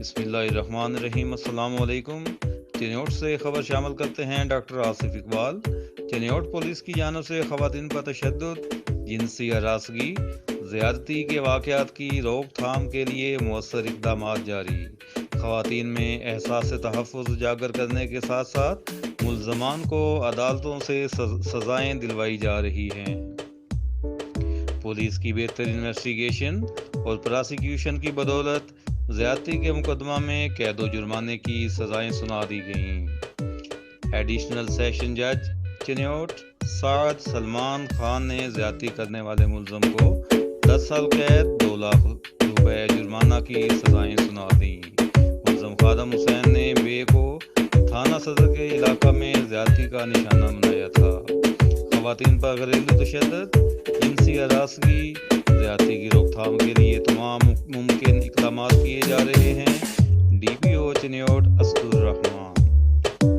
بسم اللہ الرحمن الرحیم۔ السلام علیکم۔ چنیوٹ سے خبر شامل کرتے ہیں ڈاکٹر آصف اقبال۔ چنیوٹ پولیس کی جانب سے خواتین پر تشدد، جنسی ہراسگی، زیادتی کے واقعات کی روک تھام کے لیے مؤثر اقدامات جاری۔ خواتین میں احساس تحفظ اجاگر کرنے کے ساتھ ساتھ ملزمان کو عدالتوں سے سزائیں دلوائی جا رہی ہیں۔ پولیس کی بہتر انویسٹیگیشن اور پراسیکیوشن کی بدولت زیادتی کے مقدمہ میں قید و جرمانے کی سزائیں سنا دی گئیں۔ ایڈیشنل سیشن جج چنیوٹ سعد سلمان خان نے زیادتی کرنے والے ملزم کو 10 سال قید 2 لاکھ روپے جرمانہ کی سزائیں سنا دیں۔ ملزم خادم حسین نے بے کو تھانہ صدر کے علاقہ میں زیادتی کا نشانہ بنایا تھا۔ خواتین پر گھریلو تشدد، جنسی ہراسگی، زیادتی کی روک تھام کے لیے تمام ممکن اقدامات کیے جا رہے ہیں۔ DPO چنیوٹ اسد الرحمان۔